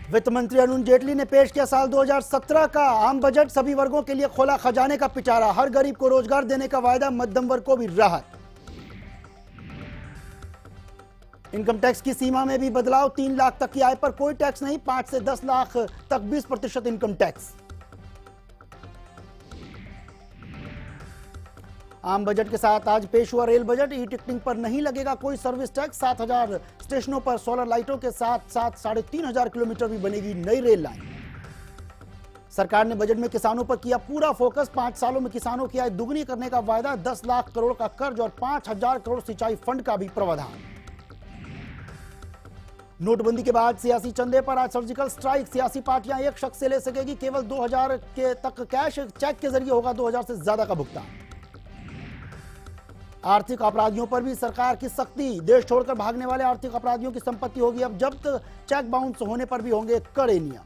वित्त मंत्री अरुण जेटली ने पेश किया साल 2017 का आम बजट। सभी वर्गों के लिए खोला खजाने का पिटारा। हर गरीब को रोजगार देने का वायदा, मध्यम वर्ग को भी राहत। इनकम टैक्स की सीमा में भी बदलाव। 3 लाख तक की आय पर कोई टैक्स नहीं, 5 से 10 लाख तक 20% इनकम टैक्स। आम बजट के साथ आज पेश हुआ रेल बजट। ई टिकटिंग पर नहीं लगेगा कोई सर्विस टैक्स। 7,000 स्टेशनों पर सोलर लाइटों के साथ साथ 3,500 किलोमीटर भी बनेगी नई रेल लाइन। सरकार ने बजट में किसानों पर किया पूरा फोकस। 5 सालों में किसानों की आय दुगनी करने का वायदा। 10 लाख करोड़ का कर्ज और 5,000 करोड़ सिंचाई फंड का भी प्रावधान। नोटबंदी के बाद सियासी चंदे पर आज सर्जिकल स्ट्राइक। सियासी पार्टियां एक शख्स से ले सकेगी केवल 2,000 के तक कैश। चेक के जरिए होगा 2,000 से ज्यादा का भुगतान। आर्थिक अपराधियों पर भी सरकार की सख्ती। देश छोड़कर भागने वाले आर्थिक अपराधियों की संपत्ति होगी अब जब्त। चेक बाउंस होने पर भी होंगे कड़े नियम।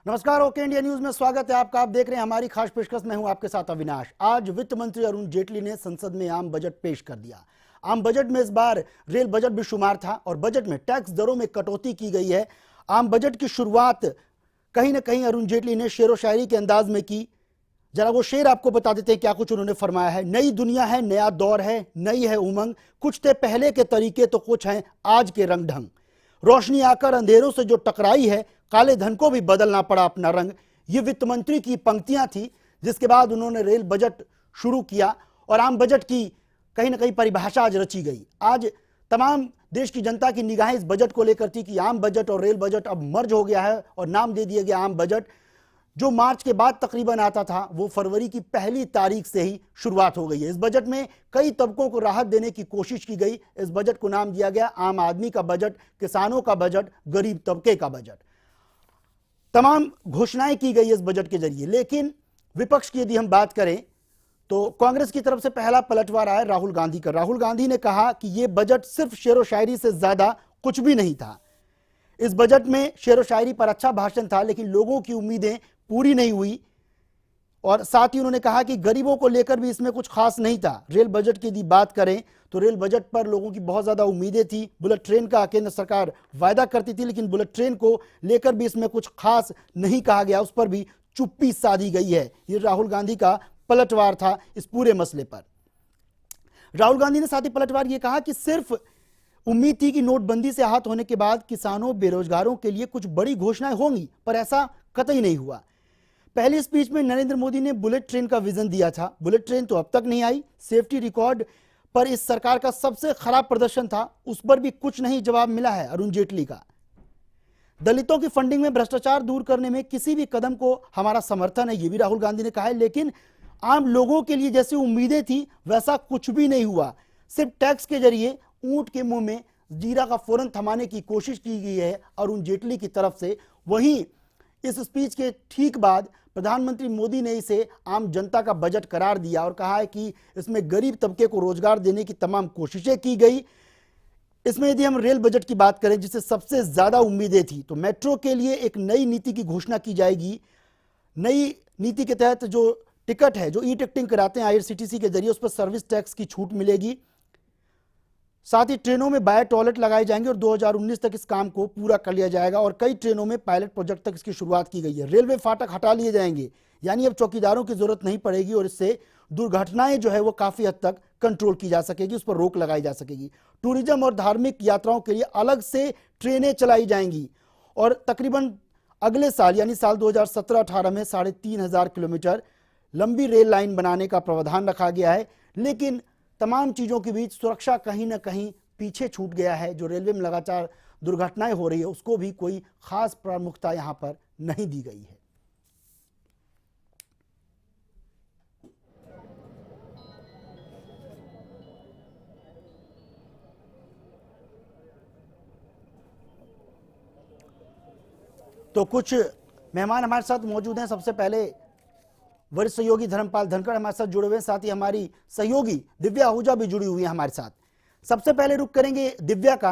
नमस्कार, ओके इंडिया न्यूज में स्वागत है आपका। आप देख रहे हैं हमारी खास पेशकश। मैं हूं आपके साथ अविनाश। आज वित्त मंत्री अरुण जेटली ने संसद में आम बजट पेश कर दिया। आम बजट में इस बार रेल बजट भी शुमार था और बजट में टैक्स दरों में कटौती की गई है। आम बजट की शुरुआत कहीं ना कहीं अरुण जेटली ने शेरो शायरी के अंदाज में की। जरा वो शेर आपको बता देते हैं क्या कुछ उन्होंने फरमाया है। नई दुनिया है, नया दौर है, नई है उमंग। कुछ थे पहले के तरीके तो कुछ हैं आज के रंग ढंग। रोशनी आकर अंधेरों से जो टकराई है, काले धन को भी बदलना पड़ा अपना रंग। ये वित्त मंत्री की पंक्तियां थी, जिसके बाद उन्होंने रेल बजट शुरू किया और आम बजट की कहीं ना कहीं परिभाषा आज रची गई। आज तमाम देश की जनता की निगाहें इस बजट को लेकर थी कि आम बजट और रेल बजट अब मर्ज हो गया है और नाम दे दिया गया आम बजट। जो मार्च के बाद तकरीबन आता था वो फरवरी की पहली तारीख से ही शुरुआत हो गई है। इस बजट में कई तबकों को राहत देने की कोशिश की गई। इस बजट को नाम दिया गया आम आदमी का बजट, किसानों का बजट, गरीब तबके का बजट। तमाम घोषणाएं की गई इस बजट के जरिए। लेकिन विपक्ष की यदि हम बात करें तो कांग्रेस की तरफ से पहला पलटवार आया राहुल गांधी का। राहुल गांधी ने कहा कि यह बजट सिर्फ शेरो शायरी से ज्यादा कुछ भी नहीं था। इस बजट में शेरो शायरी पर अच्छा भाषण था लेकिन लोगों की उम्मीदें पूरी नहीं हुई। और साथ ही उन्होंने कहा कि गरीबों को लेकर भी इसमें कुछ खास नहीं था। रेल बजट की यदि बात करें तो रेल बजट पर लोगों की बहुत ज्यादा उम्मीदें थी। बुलेट ट्रेन का केंद्र सरकार वायदा करती थी लेकिन बुलेट ट्रेन को लेकर भी इसमें कुछ खास नहीं कहा गया, उस पर भी चुप्पी साधी गई है। ये राहुल गांधी का पलटवार था इस पूरे मसले पर। राहुल गांधी ने साथ ही पलटवार ये कहा कि सिर्फ उम्मीद थी कि नोटबंदी से आहत होने के बाद किसानों, बेरोजगारों के लिए कुछ बड़ी घोषणाएं होंगी, पर ऐसा कतई नहीं हुआ। पहली स्पीच में नरेंद्र मोदी ने बुलेट ट्रेन का विजन दिया था। बुलेट ट्रेन तो अब तक नहीं आई। सेफ्टी रिकॉर्ड पर इस सरकार का सबसे खराब प्रदर्शन था, उस पर भी कुछ नहीं जवाब मिला है अरुण जेटली का। दलितों की फंडिंग में भ्रष्टाचार दूर करने में किसी भी कदम को हमारा समर्थन है, यह भी राहुल गांधी ने कहा है। लेकिन आम लोगों के लिए जैसी उम्मीदें थी वैसा कुछ भी नहीं हुआ। सिर्फ टैक्स के जरिए ऊंट के मुंह में जीरा का फौरन थमाने की कोशिश की गई है अरुण जेटली की तरफ से। वहीं इस स्पीच के ठीक बाद प्रधानमंत्री मोदी ने इसे आम जनता का बजट करार दिया और कहा है कि इसमें गरीब तबके को रोजगार देने की तमाम कोशिशें की गई। इसमें यदि हम रेल बजट की बात करें जिसे सबसे ज्यादा उम्मीदें थी, तो मेट्रो के लिए एक नई नीति की घोषणा की जाएगी। नई नीति के तहत जो टिकट है, जो ई टिकटिंग कराते हैं आईआरसीटीसी के जरिए, उस पर सर्विस टैक्स की छूट मिलेगी। साथ ही ट्रेनों में बायो टॉयलेट लगाए जाएंगे और 2019 तक इस काम को पूरा कर लिया जाएगा और कई ट्रेनों में पायलट प्रोजेक्ट तक इसकी शुरुआत की गई है। रेलवे फाटक हटा लिए जाएंगे, यानी अब चौकीदारों की जरूरत नहीं पड़ेगी और इससे दुर्घटनाएं जो है वो काफी हद तक कंट्रोल की जा सकेगी, उस पर रोक लगाई जा सकेगी। टूरिज्म और धार्मिक यात्राओं के लिए अलग से ट्रेनें चलाई जाएंगी और तकरीबन अगले साल यानी साल 2017-18 में 3,500 किलोमीटर लंबी रेल लाइन बनाने का प्रावधान रखा गया है। लेकिन तमाम चीज़ों के बीच सुरक्षा कहीं ना कहीं पीछे छूट गया है। जो रेलवे में लगातार दुर्घटनाएं हो रही है उसको भी कोई खास प्रामुख्यता यहां पर नहीं दी गई है। तो कुछ मेहमान हमारे साथ मौजूद हैं। सबसे पहले वरिष्ठ सहयोगी धर्मपाल धनखड़ हमारे साथ जुड़े हुए हैं, साथ ही हमारी सहयोगी दिव्या आहूजा भी जुड़ी हुई है हमारे साथ। सबसे पहले रुख करेंगे दिव्या का।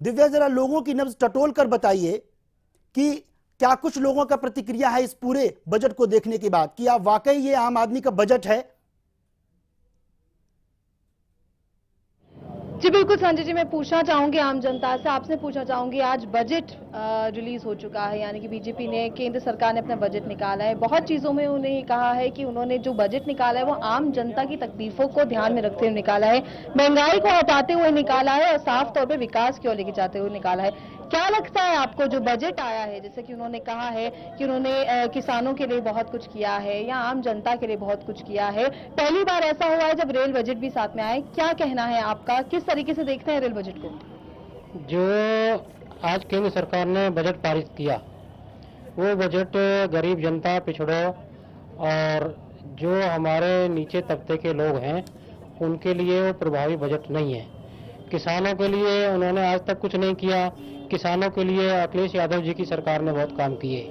दिव्या, जरा लोगों की नब्ज टटोल कर बताइए कि क्या कुछ लोगों का प्रतिक्रिया है इस पूरे बजट को देखने के बाद कि आप वाकई ये आम आदमी का बजट है? जी बिल्कुल संजय जी, मैं पूछना चाहूंगी आम जनता से, आपसे पूछना चाहूंगी, आज बजट रिलीज हो चुका है, यानी कि बीजेपी ने, केंद्र सरकार ने अपना बजट निकाला है। बहुत चीजों में उन्होंने कहा है कि उन्होंने जो बजट निकाला है वो आम जनता की तकलीफों को ध्यान में रखते हुए निकाला है, महंगाई को हटाते हुए निकाला है और साफ तौर पर विकास की ओर लेके जाते हुए निकाला है। क्या लगता है आपको जो बजट आया है, जैसे कि उन्होंने कहा है कि उन्होंने किसानों के लिए बहुत कुछ किया है या आम जनता के लिए बहुत कुछ किया है, पहली बार ऐसा हुआ है जब रेल बजट भी साथ में आए, क्या कहना है आपका, किस तरीके से देखते हैं रेल बजट को? जो आज केंद्र सरकार ने बजट पारित किया वो बजट गरीब जनता, पिछड़ों और जो हमारे नीचे तबके के लोग हैं उनके लिए वो प्रभावी बजट नहीं है। किसानों के लिए उन्होंने आज तक कुछ नहीं किया। किसानों के लिए अखिलेश यादव जी की सरकार ने बहुत काम किए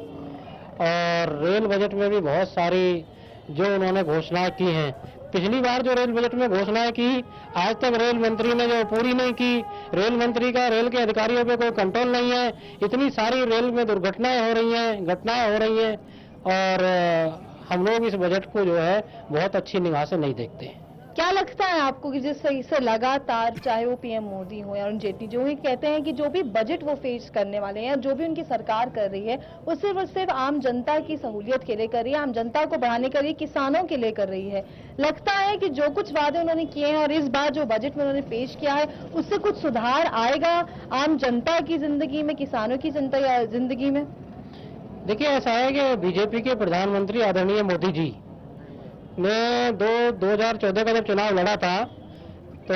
और रेल बजट में भी बहुत सारी जो उन्होंने घोषणाएं की हैं, पिछली बार जो रेल बजट में घोषणाएं की आज तक रेल मंत्री ने जो पूरी नहीं की। रेल मंत्री का रेल के अधिकारियों पे कोई कंट्रोल नहीं है। इतनी सारी रेल में दुर्घटनाएं हो रही हैं, घटनाएं हो रही हैं और हम लोग इस बजट को जो है बहुत अच्छी निगाह से नहीं देखते हैं। क्या लगता है आपको कि जिस सही से लगातार चाहे वो पीएम मोदी हो या अरुण जेटली, जो ही कहते हैं कि जो भी बजट वो फेस करने वाले हैं, जो भी उनकी सरकार कर रही है वो सिर्फ आम जनता की सहूलियत के लिए कर रही है, आम जनता को बढ़ाने के लिए, किसानों के लिए कर रही है। लगता है कि जो कुछ वादे उन्होंने किए हैं और इस बार जो बजट में उन्होंने पेश किया है उससे कुछ सुधार आएगा आम जनता की जिंदगी में, किसानों की जिंदगी में? देखिए, ऐसा है कि बीजेपी के प्रधानमंत्री आदरणीय मोदी जी ने 2014 का जब चुनाव लड़ा था तो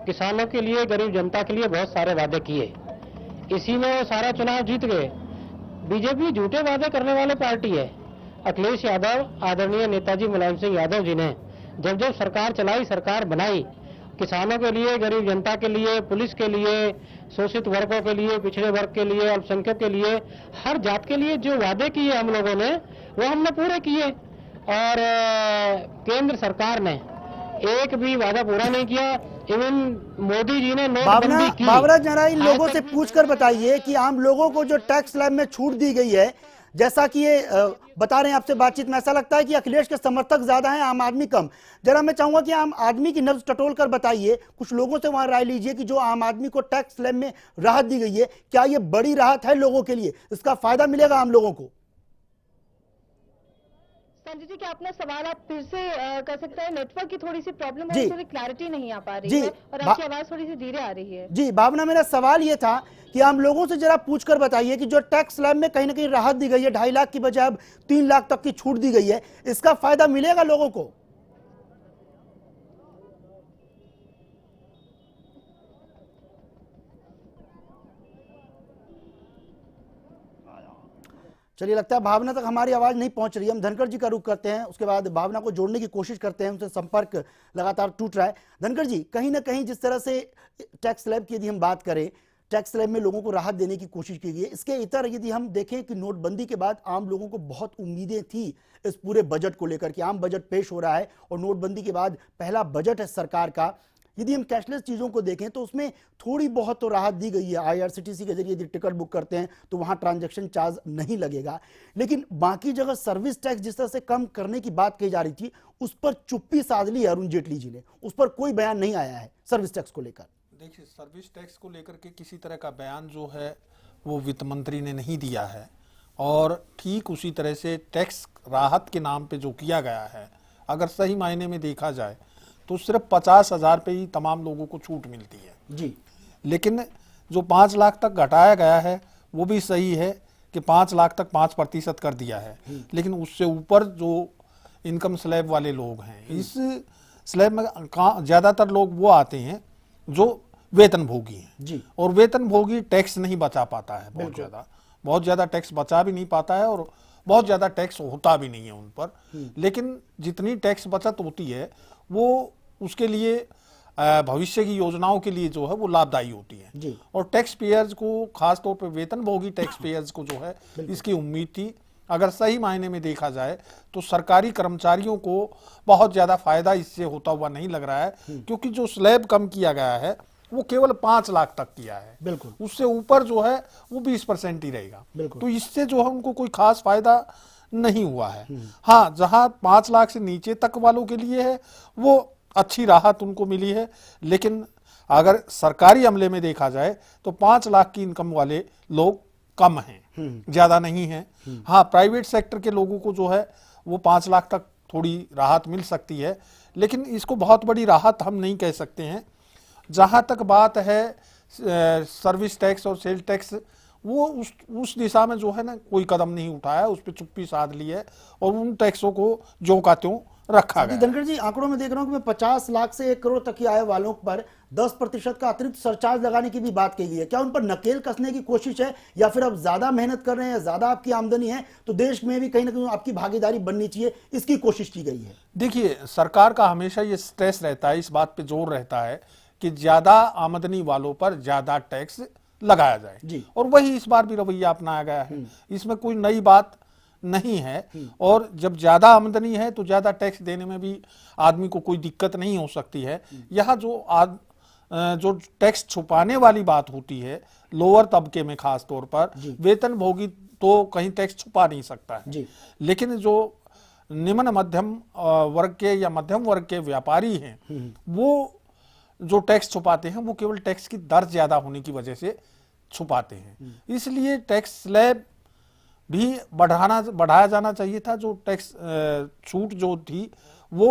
किसानों के लिए, गरीब जनता के लिए बहुत सारे वादे किए। इसी में वो सारा चुनाव जीत गए। बीजेपी झूठे वादे करने वाले पार्टी है। अखिलेश यादव, आदरणीय नेताजी मुलायम सिंह यादव जी ने जब जब सरकार चलाई, सरकार बनाई, किसानों के लिए, गरीब जनता के लिए, पुलिस के लिए, शोषित वर्गों के लिए, पिछड़े वर्ग के लिए, अल्पसंख्यक के लिए, हर जात के लिए जो वादे किए हम लोगों ने वो हमने पूरे किए। और केंद्र सरकार ने एक भी वादा पूरा नहीं किया। इवन मोदी जी ने नोटबंदी की। बाबरा, जरा इन लोगों से पूछकर बताइए कि आम लोगों को जो टैक्स स्लैब में छूट दी गई है, जैसा कि ये बता रहे हैं आपसे बातचीत में, ऐसा लगता है कि अखिलेश के समर्थक ज्यादा हैं, आम आदमी कम। जरा मैं चाहूंगा कि आम आदमी की नब्ज टटोल कर बताइए, कुछ लोगों से वहां राय लीजिए कि जो आम आदमी को टैक्स स्लैब में राहत दी गई है, क्या ये बड़ी राहत है लोगों के लिए? इसका फायदा मिलेगा आम लोगों को? संजय जी, क्या अपना सवाल आप फिर से कर सकते हैं? नेटवर्क की थोड़ी सी प्रॉब्लम है, थोड़ी क्लैरिटी नहीं आ पा रही है और आपकी आवाज थोड़ी सी धीरे आ रही है। जी भावना, मेरा सवाल ये था कि आम लोगों से जरा पूछकर बताइए कि जो टैक्स स्लैब में कहीं ना कहीं राहत दी गई है, 2.5 लाख की बजाय अब 3 लाख तक की छूट दी गई है, इसका फायदा मिलेगा लोगों को? चलिए, लगता है भावना तक हमारी आवाज नहीं पहुंच रही है। हम धनखड़ जी का रुख करते हैं, उसके बाद भावना को जोड़ने की कोशिश करते हैं, उनसे संपर्क लगातार टूट रहा है। धनखड़ जी, कहीं ना कहीं जिस तरह से टैक्स स्लैब की यदि हम बात करें, टैक्स स्लैब में लोगों को राहत देने की कोशिश की गई है, इसके इतर यदि हम देखें कि नोटबंदी के बाद आम लोगों को बहुत उम्मीदें थी इस पूरे बजट को लेकर कि आम बजट पेश हो रहा है और नोटबंदी के बाद पहला बजट है सरकार का। यदि हम कैशलेस चीज़ों को देखें तो उसमें थोड़ी बहुत तो राहत दी गई है। आईआरसीटीसी के जरिए यदि टिकट बुक करते हैं तो वहाँ ट्रांजैक्शन चार्ज नहीं लगेगा, लेकिन बाकी जगह सर्विस टैक्स जिस तरह से कम करने की बात कही जा रही थी, उस पर चुप्पी साध ली है अरुण जेटली जी ने। उस पर कोई बयान नहीं आया है सर्विस टैक्स को लेकर। देखिए, सर्विस टैक्स को लेकर के किसी तरह का बयान जो है वो वित्त मंत्री ने नहीं दिया है और ठीक उसी तरह से टैक्स राहत के नाम पे जो किया गया है, अगर सही मायने में देखा जाए तो सिर्फ 50,000 पे ही तमाम लोगों को छूट मिलती है जी। लेकिन जो 5 लाख तक घटाया गया है वो भी सही है कि 5 लाख तक 5% कर दिया है, लेकिन उससे ऊपर जो इनकम स्लैब वाले लोग हैं, इस स्लैब में ज्यादातर लोग वो आते हैं जो वेतन भोगी हैं जी। और वेतन भोगी टैक्स नहीं बचा पाता है, बहुत ज्यादा टैक्स बचा भी नहीं पाता है और बहुत ज्यादा टैक्स होता भी नहीं है उन पर। लेकिन जितनी टैक्स बचत होती है वो उसके लिए भविष्य की योजनाओं के लिए जो है वो लाभदायी होती है जी। और टैक्स पेयर्स को, खासतौर पर वेतन भोगी टैक्स पेयर्स को जो है इसकी उम्मीद थी। अगर सही मायने में देखा जाए तो सरकारी कर्मचारियों को बहुत ज्यादा फायदा इससे होता हुआ नहीं लग रहा है, क्योंकि जो स्लैब कम किया गया है वो केवल 5 लाख तक किया है। बिल्कुल। उससे ऊपर जो है वो 20% ही रहेगा। बिल्कुल। तो इससे जो है उनको कोई खास फायदा नहीं हुआ है। हाँ, जहां 5 लाख से नीचे तक वालों के लिए है वो अच्छी राहत उनको मिली है, लेकिन अगर सरकारी अमले में देखा जाए तो 5 लाख की इनकम वाले लोग कम हैं, ज्यादा नहीं है। हाँ, प्राइवेट सेक्टर के लोगों को जो है वो 5 लाख तक थोड़ी राहत मिल सकती है, लेकिन इसको बहुत बड़ी राहत हम नहीं कह सकते हैं। जहां तक बात है सर्विस टैक्स और सेल टैक्स, वो उस दिशा में जो है ना कोई कदम नहीं उठाया, उस पर चुप्पी साध ली है और उन टैक्सों को ज्यों का त्यों रखा गया। धनखड़ जी, आंकड़ों में देख रहा हूं कि मैं 50 लाख से 1 करोड़ तक की आय वालों पर 10% का अतिरिक्त सरचार्ज लगाने की भी बात की गई है। क्या उन पर नकेल कसने की कोशिश है, या फिर अब ज्यादा मेहनत कर रहे हैं, ज्यादा आपकी आमदनी है तो देश में भी कहीं ना कहीं आपकी भागीदारी बननी चाहिए, इसकी कोशिश की गई है? देखिए, सरकार का हमेशा ये स्ट्रेस रहता है, इस बात पे जोर रहता है कि ज्यादा आमदनी वालों पर ज्यादा टैक्स लगाया जाए जी। और वही इस बार भी रवैया अपनाया गया है। इसमें कोई नई बात नहीं है, और जब ज्यादा आमदनी है तो ज्यादा टैक्स देने में भी आदमी को कोई दिक्कत नहीं हो सकती है। यह जो टैक्स छुपाने वाली बात होती है लोअर तबके में, खास तौर पर वेतन भोगी तो कहीं टैक्स छुपा नहीं सकता है जी। लेकिन जो निम्न मध्यम वर्ग के या मध्यम वर्ग के व्यापारी हैं वो जो टैक्स छुपाते हैं वो केवल टैक्स की दर ज्यादा होने की वजह से छुपाते हैं। इसलिए टैक्स स्लैब भी बढ़ाया जाना चाहिए था। जो टैक्स छूट जो थी वो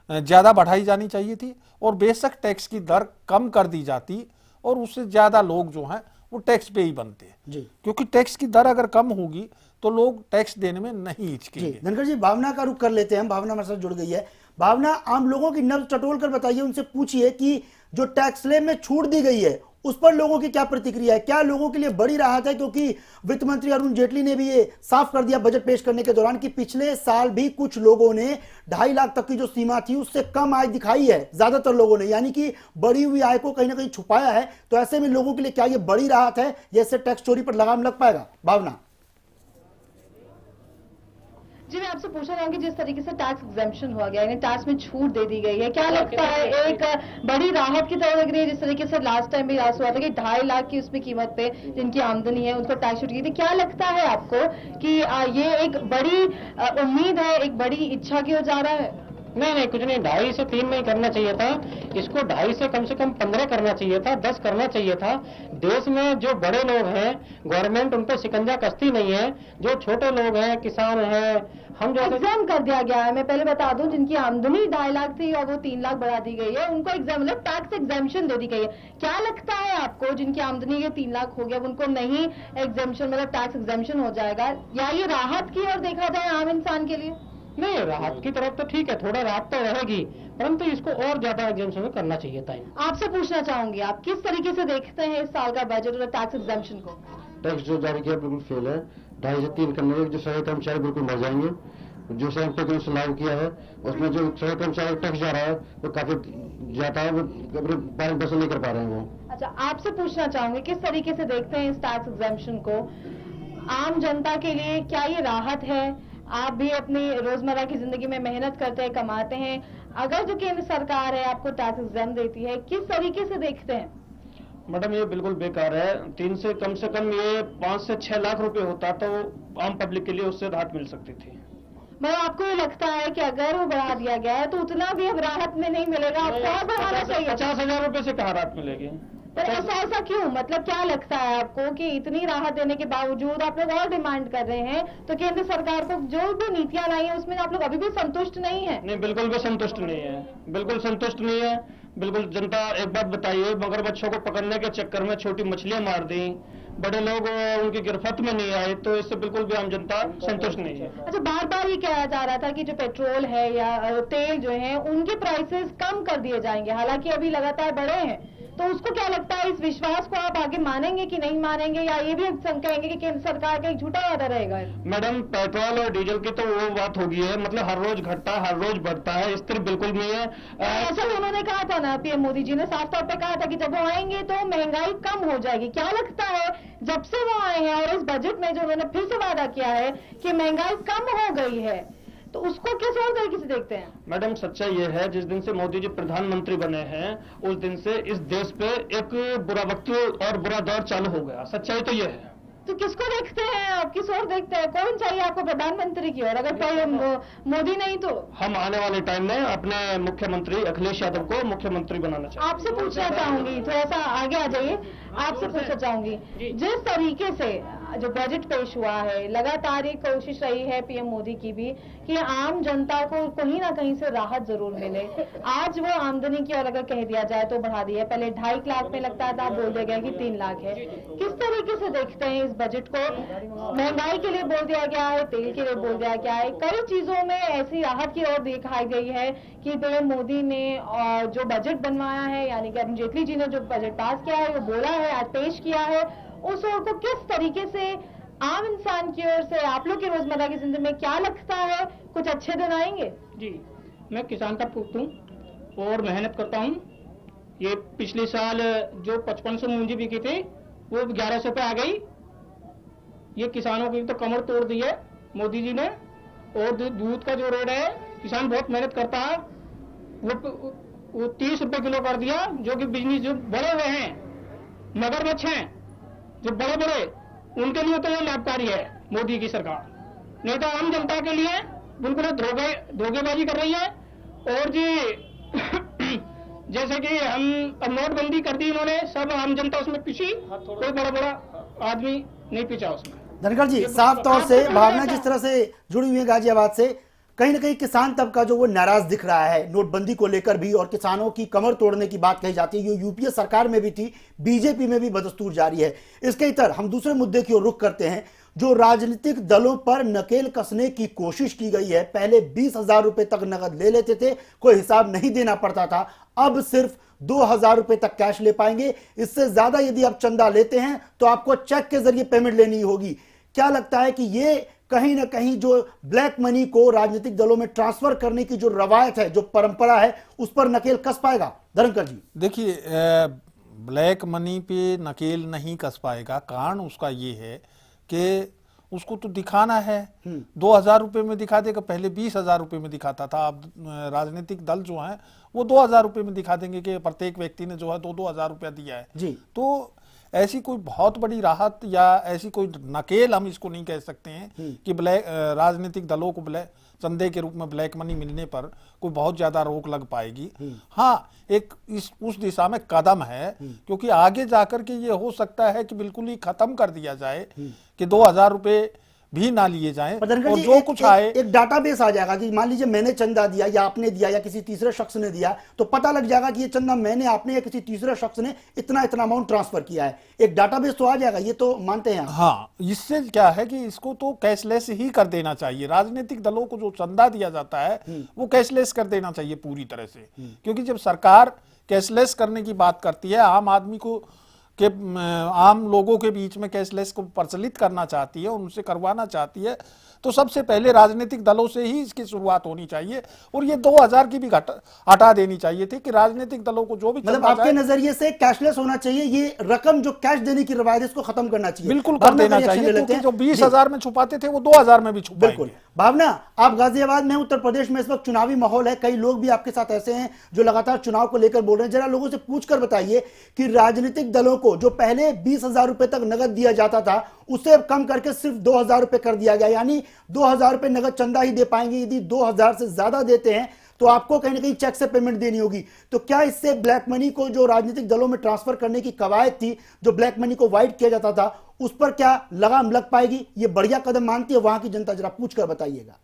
ज्यादा बढ़ाई जानी चाहिए थी, और बेशक टैक्स की दर कम कर दी जाती और उससे ज्यादा लोग जो हैं वो टैक्स पे ही बनते हैं जी। क्योंकि टैक्स की दर अगर कम होगी तो लोग टैक्स देने में नहीं हिचकेंगे। धनखड़ जी, भावना का रुख कर लेते हैं हम। भावना हमारे साथ जुड़ गई है। भावना, आम लोगों की नब्ज टटोल कर बताइए, उनसे पूछिए कि जो टैक्स स्लैब में छूट दी गई है उस पर लोगों की क्या प्रतिक्रिया है? क्या लोगों के लिए बड़ी राहत है? क्योंकि वित्त मंत्री अरुण जेटली ने भी ये साफ कर दिया बजट पेश करने के दौरान कि पिछले साल भी कुछ लोगों ने 2.5 लाख तक की जो सीमा थी उससे कम आय दिखाई है, ज्यादातर लोगों ने, यानी कि बढ़ी हुई आय को कहीं ना कहीं छुपाया है। तो ऐसे में लोगों के लिए क्या ये बड़ी राहत है, जैसे टैक्स चोरी पर लगाम लग पाएगा? भावना जी, मैं आपसे पूछना चाहूंगी, जिस तरीके से टैक्स एग्जेम्पशन हुआ गया, यानी टैक्स में छूट दे दी गई है, क्या लगता है एक बड़ी राहत की तरह लग रही है? जिस तरीके से लास्ट टाइम भी हुआ था कि 2.5 लाख की उसमें कीमत पे जिनकी आमदनी है उनको टैक्स छूट की थी। क्या लगता है आपको कि ये एक बड़ी उम्मीद है, एक बड़ी इच्छा की ओर जा रहा है? नहीं, कुछ नहीं। 2.5 से 3 नहीं करना चाहिए था इसको, 2.5 से कम 15 करना चाहिए था, 10 करना चाहिए था। देश में जो बड़े लोग हैं गवर्नमेंट उन पर शिकंजा कसती नहीं है, जो छोटे लोग हैं, किसान हैं, हम जो एग्जाम कर दिया गया है। मैं पहले बता दूं, जिनकी आमदनी 2.5 लाख थी और वो 3 लाख बढ़ा दी गई है, उनको एग्जाम मतलब टैक्स एग्जाम्पशन दे दी गई है। क्या लगता है आपको, जिनकी आमदनी ये 3 लाख हो गया उनको नहीं एग्जाम्पशन मतलब टैक्स एग्जाम्पशन हो जाएगा, या ये राहत की ओर देखा जाए आम इंसान के लिए? नहीं, राहत की तरफ तो ठीक है, थोड़ा राहत तो रहेगी, परंतु इसको और ज्यादा एग्जाम्पशन करना चाहिए था। आपसे पूछना चाहूंगी, आप किस तरीके से देखते हैं इस साल का बजट और टैक्स एग्जाम्पशन को? टैक्स जो जारी किया बिल्कुल फेल है। 2.5 से 3 करने में जो सही कर्मचारी बिल्कुल मर जाएंगे। जो सैंपल के लागू किया है उसमें जो सही कर्मचारी टैक्स जा रहा है वो काफी ज्यादा है, वो अपने पालन पोषण नहीं कर पा रहे हैं वो। अच्छा, आपसे पूछना चाहूंगी, किस तरीके से देखते हैं इस टैक्स एग्जाम्पशन को? आम जनता के लिए क्या ये राहत है? आप भी अपनी रोजमर्रा की जिंदगी में मेहनत करते हैं, कमाते हैं, अगर जो केंद्र सरकार है आपको टैक्स एग्जाम देती है, किस तरीके से देखते हैं? मैडम, ये बिल्कुल बेकार है। 3 से कम ये 5 से 6 लाख रुपए होता तो आम पब्लिक के लिए उससे राहत मिल सकती थी। मतलब आपको ये लगता है कि अगर वो बढ़ा दिया गया है तो उतना भी अब राहत में नहीं मिलेगा, आपको और बढ़ाना चाहिए? 50,000 रुपए से कहाँ राहत मिलेगी? पर ऐसा क्यों? मतलब क्या लगता है आपको कि इतनी राहत देने के बावजूद आप लोग और डिमांड कर रहे हैं, तो केंद्र सरकार को जो भी नीतियां लाई है उसमें आप लोग अभी भी संतुष्ट नहीं है? नहीं, बिल्कुल भी संतुष्ट नहीं है, बिल्कुल संतुष्ट नहीं है। बिल्कुल जनता, एक बात बताइए, मगरमच्छों को पकड़ने के चक्कर में छोटी मछलियां मार दी, बड़े लोग उनकी गिरफ्त में नहीं आए, तो इससे बिल्कुल भी आम जनता संतुष्ट नहीं है। अच्छा, बार बार ये कहा जा रहा था कि जो पेट्रोल है या तेल जो है उनके प्राइसेस कम कर दिए जाएंगे, हालांकि अभी लगातार बढ़े हैं, तो उसको क्या लगता है, इस विश्वास को आप आगे मानेंगे कि नहीं मानेंगे, या ये भी कहेंगे कि केंद्र सरकार का एक झूठा वादा रहेगा? मैडम, पेट्रोल और डीजल की तो वो बात होगी है, मतलब हर रोज घटता है, हर रोज बढ़ता है, स्थिर बिल्कुल नहीं है। ऐसा तो उन्होंने कहा था ना, पीएम मोदी जी ने साफ तौर पे कहा था कि जब वो आएंगे तो महंगाई कम हो जाएगी। क्या लगता है, जब से वो आए हैं और इस बजट में जो उन्होंने फिर से वादा किया है कि महंगाई कम हो गई है, तो उसको किस और तरीके से देखते हैं? मैडम सच्चाई ये है, जिस दिन से मोदी जी प्रधानमंत्री बने हैं उस दिन से इस देश पे एक बुरा वक्त और बुरा दौर चालू हो गया। सच्चाई तो ये है। तो किसको देखते हैं आप, किस और देखते हैं? कौन चाहिए आपको प्रधानमंत्री की ओर? अगर कोई मोदी नहीं तो हम आने वाले टाइम में अपने मुख्यमंत्री अखिलेश यादव को मुख्यमंत्री बनाना चाहते हैं। आपसे पूछना चाहूंगी, थोड़ा सा आगे आ जाइए, आपसे पूछना चाहूंगी, जिस तरीके से जो बजट पेश हुआ है, लगातार ये कोशिश रही है पीएम मोदी की भी कि आम जनता को कहीं ना कहीं से राहत जरूर मिले। आज वो आमदनी की ओर अगर कह दिया जाए तो बढ़ा दी है, पहले 2.5 लाख में लगता था, बोल दिया गया कि 3 लाख है। किस तरीके से देखते हैं इस बजट को? महंगाई के लिए बोल दिया गया है, तेल के लिए बोल दिया गया है, कई चीजों में ऐसी राहत की ओर दिखाई गई है कि पीएम मोदी ने जो बजट बनवाया है, यानी कि अरुण जेटली जी ने जो बजट पास किया है, वो बोला है, आज पेश किया है, उस ओर को किस तरीके से आम इंसान की ओर से आप लोग की रोजमर्रा की जिंदगी में क्या लगता है, कुछ अच्छे दिन आएंगे? जी, मैं किसान का पुत्र हूँ और मेहनत करता हूँ। ये पिछले साल जो 5500 मूंजी बिकी थी वो 1100 पे आ गई। ये किसानों की तो कमर तोड़ दी है मोदी जी ने। और दूध का जो रेट है, किसान बहुत मेहनत करता है, वो 30 रुपए किलो कर दिया, जो कि बिजनेस जो बड़े हुए हैं, मगरमच्छ हैं जो बड़े बड़े, उनके लिए तो ये लाभकारी है मोदी की सरकार। नहीं तो आम जनता के लिए बिल्कुल धोखेबाजी कर रही है। और जी जैसे कि हम अब नोटबंदी कर दी इन्होंने, सब आम जनता उसमें पिछी, कोई बड़ा बड़ा आदमी नहीं पिछा उसमें। धनखड़ जी, साफ तौर से भावना जिस तरह से जुड़ी हुई है गाजियाबाद से, कहीं ना कहीं किसान तबका जो वो नाराज दिख रहा है नोटबंदी को लेकर भी, और किसानों की कमर तोड़ने की बात कही जाती है। ये यूपीए सरकार में भी थी, बीजेपी में भी बदस्तूर जारी है। इसके इतर हम दूसरे मुद्दे की ओर रुख करते हैं। जो राजनीतिक दलों पर नकेल कसने की कोशिश की गई है, पहले 20,000 रुपए तक नकद ले लेते थे, कोई हिसाब नहीं देना पड़ता था, अब सिर्फ 2,000 रुपए तक कैश ले पाएंगे। इससे ज्यादा यदि आप चंदा लेते हैं तो आपको चेक के जरिए पेमेंट लेनी होगी। क्या लगता है कि ये कहीं ना कहीं जो ब्लैक मनी को राजनीतिक दलों में ट्रांसफर करने की जो रवायत है, जो परंपरा है, उस पर नकेल कस पाएगा? धनखड़ जी, देखिए, ब्लैक मनी पे नकेल नहीं कस पाएगा। कारण उसका ये है कि उसको तो दिखाना है। 2,000 रुपए में दिखा देगा, पहले 20,000 रुपए में दिखाता था। अब राजनीतिक दल जो हैं वो 2,000 रुपए में दिखा देंगे कि प्रत्येक व्यक्ति ने जो है 2,000 रुपया दिया है जी। तो ऐसी कोई बहुत बड़ी राहत या ऐसी कोई नकेल हम इसको नहीं कह सकते हैं कि राजनीतिक दलों को चंदे के रूप में ब्लैक मनी मिलने पर कोई बहुत ज्यादा रोक लग पाएगी। हाँ, एक उस दिशा में कदम है, क्योंकि आगे जाकर के ये हो सकता है कि बिल्कुल ही खत्म कर दिया जाए कि 2,000 रुपए भी ना लिए जाएं और जो कुछ आए एक डाटाबेस आ जाएगा कि मान लीजिए मैंने चंदा दिया या आपने दिया या किसी तीसरे शख्स ने दिया, तो पता लग जाएगा कि ये चंदा मैंने, आपने या किसी तीसरे शख्स ने इतना इतना अमाउंट ट्रांसफर किया है। एक डाटाबेस तो आ जाएगा, ये तो मानते हैं। हाँ, इससे क्या है कि इसको तो कैशलेस ही कर देना चाहिए। राजनीतिक दलों को जो चंदा दिया जाता है वो कैशलेस कर देना चाहिए पूरी तरह से, क्योंकि जब सरकार कैशलेस करने की बात करती है, आम आदमी को के आम लोगों के बीच में कैशलेस को प्रचलित करना चाहती है, उनसे करवाना चाहती है, तो सबसे पहले राजनीतिक दलों से ही इसकी शुरुआत होनी चाहिए। और ये 2,000 की भी हटा देनी चाहिए थी कि राजनीतिक दलों को जो भी, मतलब आपके नजरिए से कैशलेस होना चाहिए, ये रकम जो कैश देने की रवायत है इसको खत्म करना चाहिए। बिल्कुल कर देना चाहिए, क्योंकि जो 20,000 में छुपाते थे वो 2,000 में भी छुपाएंगे। बिल्कुल। भावना, आप गाजियाबाद में, उत्तर प्रदेश में इस वक्त चुनावी माहौल है, कई लोग भी आपके साथ ऐसे हैं जो लगातार चुनाव को लेकर बोल रहे हैं। जरा लोगों से पूछकर बताइए कि राजनीतिक दलों को जो पहले 20,000 रुपए तक नगद दिया जाता था, उसे अब कम करके सिर्फ 2,000 रुपए कर दिया गया, यानी 2,000 रुपए नगद चंदा ही दे पाएंगे। यदि 2,000 से ज्यादा देते हैं तो आपको कहीं ना कहीं चेक से पेमेंट देनी होगी। तो क्या इससे ब्लैक मनी को जो राजनीतिक दलों में ट्रांसफर करने की कवायद थी, जो ब्लैक मनी को वाइट किया जाता था, उस पर क्या लगाम लग पाएगी? ये बढ़िया कदम मानती है वहां की जनता? जरा पूछकर बताइएगा।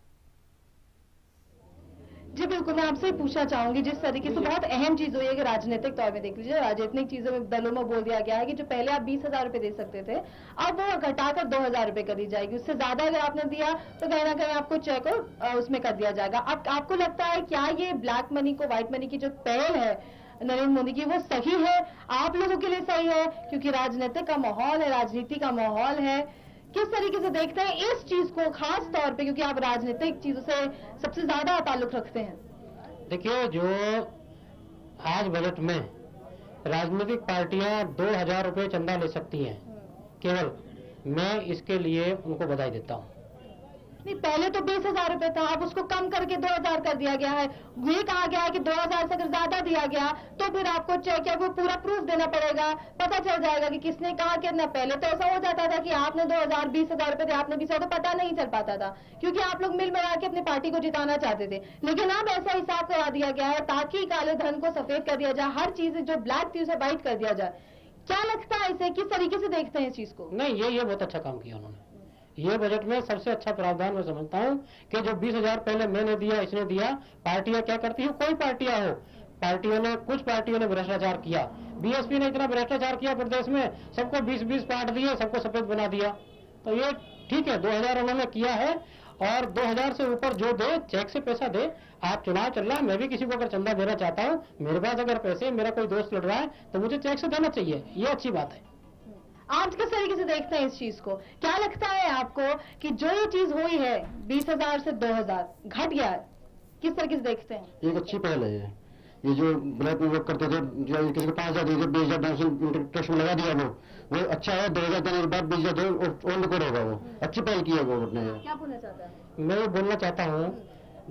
जी बिल्कुल, मैं आपसे पूछना चाहूंगी, जिस तरीके से बहुत अहम चीज हुई है कि राजनीतिक तौर में देख लीजिए, राजनीतिक चीजों में दलों में बोल दिया गया है कि जो पहले आप 20,000 रुपए दे सकते थे, अब वो घटाकर 2,000 रुपए कर दी जाएगी। उससे ज्यादा अगर आपने दिया तो कहीं ना कहीं आपको चेक और उसमें कर दिया जाएगा। अब आपको लगता है क्या ये ब्लैक मनी को व्हाइट मनी की जो पहल है नरेंद्र मोदी की, वो सही है, आप लोगों के लिए सही है? क्योंकि राजनीतिक का माहौल है, राजनीति का माहौल है, किस तरीके से देखते हैं इस चीज को, खास तौर पे क्योंकि आप राजनीतिक चीजों से सबसे ज्यादा ताल्लुक रखते हैं? देखिए, जो आज बजट में राजनीतिक पार्टियां 2,000 रुपए चंदा ले सकती हैं केवल, मैं इसके लिए उनको बधाई देता हूं। नहीं, पहले तो 20,000 रुपए था, अब उसको कम करके 2,000 कर दिया गया है। ये कहा गया है कि 2,000 से अगर ज्यादा दिया गया तो फिर आपको चेक या कोई पूरा प्रूफ देना पड़ेगा, पता चल जाएगा कि किसने कहा कितना। पहले तो ऐसा हो जाता था कि आपने 2,000 20,000 रुपए थे, आपने 20,000 तो पता नहीं चल पाता था, क्योंकि आप लोग मिल मिला के अपनी पार्टी को जिताना चाहते थे। लेकिन अब ऐसा हिसाब करा दिया गया है ताकि काले धन को सफेद कर दिया जाए, हर चीज जो ब्लैक थी उसे व्हाइट कर दिया जाए। क्या लगता है इसे, किस तरीके से देखते हैं इस चीज को? नहीं, ये बहुत अच्छा काम किया उन्होंने। ये बजट में सबसे अच्छा प्रावधान मैं समझता हूँ कि जो 20,000 पहले मैंने दिया, इसने दिया। पार्टियां क्या करती है, कोई पार्टियां हो, कुछ पार्टियों ने भ्रष्टाचार किया। बीएसपी ने इतना भ्रष्टाचार किया प्रदेश में, सबको 20-20 बांट दिए, सबको सफेद बना दिया। तो ये ठीक है, 2,000 उन्होंने किया है, और 2,000 से ऊपर जो दे, चेक से पैसा दे। आप चुनाव चल रहा है, मैं भी किसी को अगर चंदा देना चाहता हूँ, मेरे पास अगर पैसे, मेरा कोई दोस्त लड़ रहा है, तो मुझे चेक से देना चाहिए। ये अच्छी बात है। आप किस तरीके से देखते हैं इस चीज को? क्या लगता है आपको कि जो ये चीज हुई है 20,000 से 2,000 घट गया है, किस तरीके से देखते हैं? एक अच्छी पहल है ये जो ब्लैक में लोग करते थे, जो किसी को 5,000 दे 20,000 टैक्स में लगा दिया, वो अच्छा है। 2,000 देने के बाद 20,000 दो और रिकॉर्ड होगा, वो अच्छी पहल की है गवर्नमेंट ने। क्या बोलना चाहता है? मैं ये बोलना चाहता हूँ,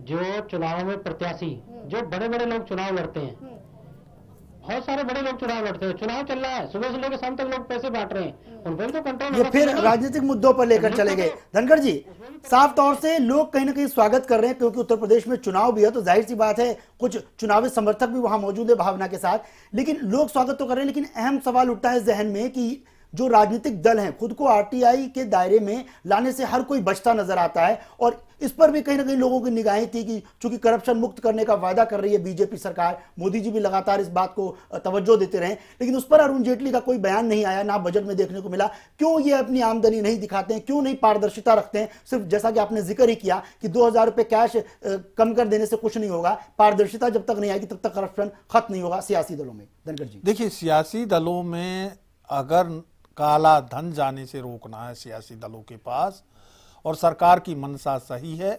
जो चुनाव में प्रत्याशी, जो बड़े बड़े लोग चुनाव लड़ते हैं, बहुत सारे बड़े लोग चुनाव लड़ते हैं, चुनाव चल रहा है, सुबह से लेकर शाम तक लोग पैसे बांट रहे हैं, उन पर तो कंट्रोल। ये फिर राजनीतिक मुद्दों पर लेकर चले गए। धनखड़ जी, साफ तौर से लोग कहीं ना कहीं स्वागत कर रहे हैं, क्योंकि उत्तर प्रदेश में चुनाव भी है, तो जाहिर सी बात है कुछ चुनावी समर्थक भी वहां मौजूद है भावना के साथ। लेकिन लोग स्वागत तो कर रहे हैं, लेकिन अहम सवाल उठता है जहन में कि जो राजनीतिक दल हैं, खुद को आरटीआई के दायरे में लाने से हर कोई बचता नजर आता है, और इस पर भी कहीं ना कहीं लोगों की निगाहें थी कि चूंकि करप्शन मुक्त करने का वादा कर रही है बीजेपी सरकार, मोदी जी भी लगातार इस बात को तवज्जो देते रहे, लेकिन उस पर अरुण जेटली का कोई बयान नहीं आया, ना बजट में देखने को मिला। क्यों ये अपनी आमदनी नहीं दिखाते हैं, क्यों नहीं पारदर्शिता रखते हैं? सिर्फ जैसा कि आपने जिक्र ही किया कि 2,000 रुपए कैश कम कर देने से कुछ नहीं होगा, पारदर्शिता जब तक नहीं आएगी तब तक करप्शन खत्म नहीं होगा सियासी दलों में। धनखड़ जी, देखिए, सियासी दलों में अगर काला धन जाने से रोकना है सियासी दलों के पास, और सरकार की मंशा सही है,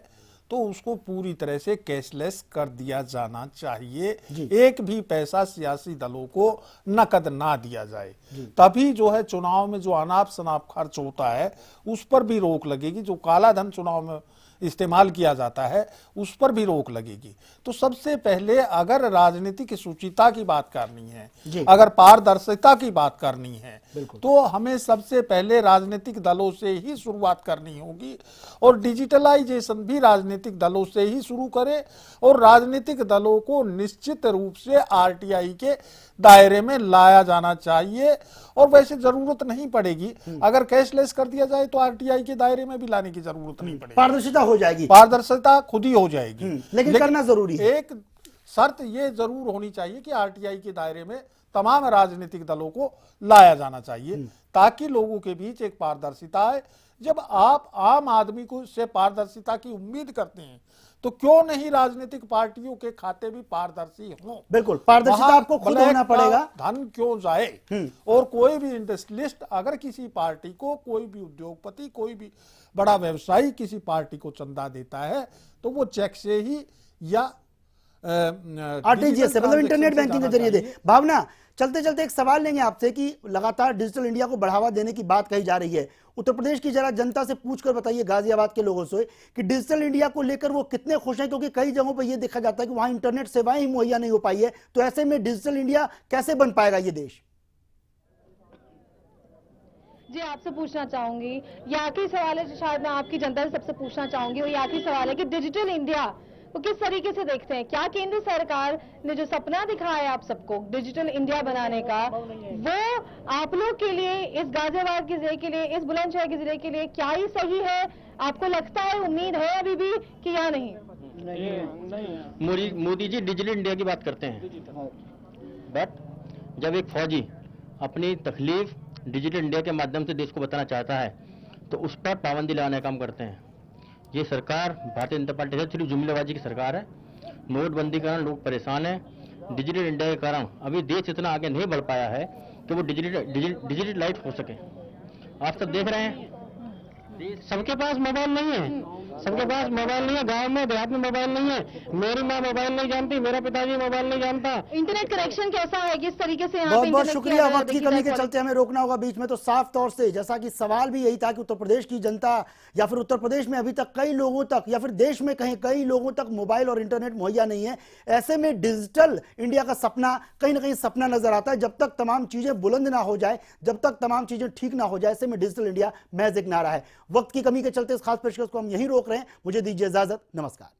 तो उसको पूरी तरह से कैशलेस कर दिया जाना चाहिए। एक भी पैसा सियासी दलों को नकद ना दिया जाए, तभी जो है चुनाव में जो अनाप शनाप खर्च होता है उस पर भी रोक लगेगी। जो काला धन चुनाव में इस्तेमाल किया जाता है उस पर भी रोक लगेगी। तो सबसे पहले अगर राजनीतिक शुचिता की बात करनी है, अगर पारदर्शिता की बात करनी है, तो हमें सबसे पहले राजनीतिक दलों से ही शुरुआत करनी होगी, और डिजिटलाइजेशन भी राजनीतिक दलों से ही शुरू करें, और राजनीतिक दलों को निश्चित रूप से आरटीआई के दायरे में लाया जाना चाहिए। और वैसे जरूरत नहीं पड़ेगी, अगर कैशलेस कर दिया जाए तो आरटीआई के दायरे में भी लाने की जरूरत नहीं पड़ेगी, पारदर्शिता हो जाएगी, पारदर्शिता खुद ही हो जाएगी। लेकिन करना जरूरी है। एक शर्त ये जरूर होनी चाहिए कि आरटीआई के दायरे में तमाम राजनीतिक दलों को लाया जाना चाहिए, ताकि लोगों के बीच एक पारदर्शिता है। जब आप आम आदमी को से पारदर्शिता की उम्मीद करते हैं, तो क्यों नहीं राजनीतिक पार्टियों के खाते भी पारदर्शी हों? बिल्कुल, पारदर्शिता आपको खुद होना पड़ेगा। धन क्यों जाए? और कोई भी इंडस्ट्रियलिस्ट अगर किसी पार्टी को, कोई भी उद्योगपति, कोई भी बड़ा व्यवसायी किसी पार्टी को चंदा देता है, तो वो चेक से ही या आरटीजीएस से, मतलब इंटरनेट बैंकिंग के जरिए दे। भावना, चलते चलते एक सवाल लेंगे आपसे कि लगातार डिजिटल इंडिया को बढ़ावा देने की बात कही जा रही है। उत्तर प्रदेश की जरा जनता से पूछकर बताइए, गाजियाबाद के लोगों से, कि डिजिटल इंडिया को लेकर वो कितने खुश हैं, क्योंकि कई जगहों पर यह देखा जाता है कि वहां इंटरनेट सेवाएं ही मुहैया नहीं हो पाई है। तो ऐसे में डिजिटल इंडिया कैसे बन पाएगा ये देश? जी, आपसे पूछना चाहूंगी, ये आखिरी सवाल है जो शायद मैं आपकी जनता से सबसे पूछना चाहूंगी, और ये आखिरी सवाल है कि डिजिटल इंडिया वो किस तरीके से देखते हैं? क्या केंद्र सरकार ने जो सपना दिखाया है आप सबको डिजिटल इंडिया बनाने का, वो आप लोग के लिए, इस गाजियाबाद के जिले के लिए, इस बुलंदशहर के जिले के लिए क्या ही सही है? आपको लगता है, उम्मीद है अभी भी कि या नहीं? मोदी जी डिजिटल इंडिया की बात करते हैं, बट जब एक फौजी अपनी तकलीफ डिजिटल इंडिया के माध्यम से देश को बताना चाहता है, तो उस पर पाबंदी लगाने का काम करते हैं। ये सरकार भारतीय जनता पार्टी से सिर्फ जुमलेबाजी की सरकार है। नोटबंदी के कारण लोग परेशान हैं। डिजिटल इंडिया के कारण अभी देश इतना आगे नहीं बढ़ पाया है कि वो डिजिटलाइज हो सके। आप सब देख रहे हैं, सबके पास मोबाइल नहीं है, सबके पास मोबाइल नहीं है, गांव में देहात में मोबाइल नहीं है। मेरी माँ मोबाइल नहीं जानती, मेरा पिताजी मोबाइल नहीं जानता। इंटरनेट कनेक्शन कैसा है, किस तरीके से यहाँ बहुत पे बहुत इंटरनेट शुक्रिया। की वक्त की कमी के चलते हमें रोकना होगा बीच में। तो साफ तौर से जैसा कि सवाल भी यही था कि उत्तर प्रदेश की जनता या फिर उत्तर प्रदेश में अभी तक कई लोगों तक या फिर देश में कहीं कई लोगों तक मोबाइल और इंटरनेट मुहैया नहीं है। ऐसे में डिजिटल इंडिया का सपना कहीं ना कहीं सपना नजर आता है। जब तक तमाम चीजें बुलंद ना हो जाए, जब तक तमाम चीजें ठीक ना हो जाए, ऐसे में डिजिटल इंडिया महज एक नारा है। वक्त की कमी के चलते इस खास पेशकश को हम यहीं रोक रहे हैं। मुझे दीजिए इजाजत, नमस्कार।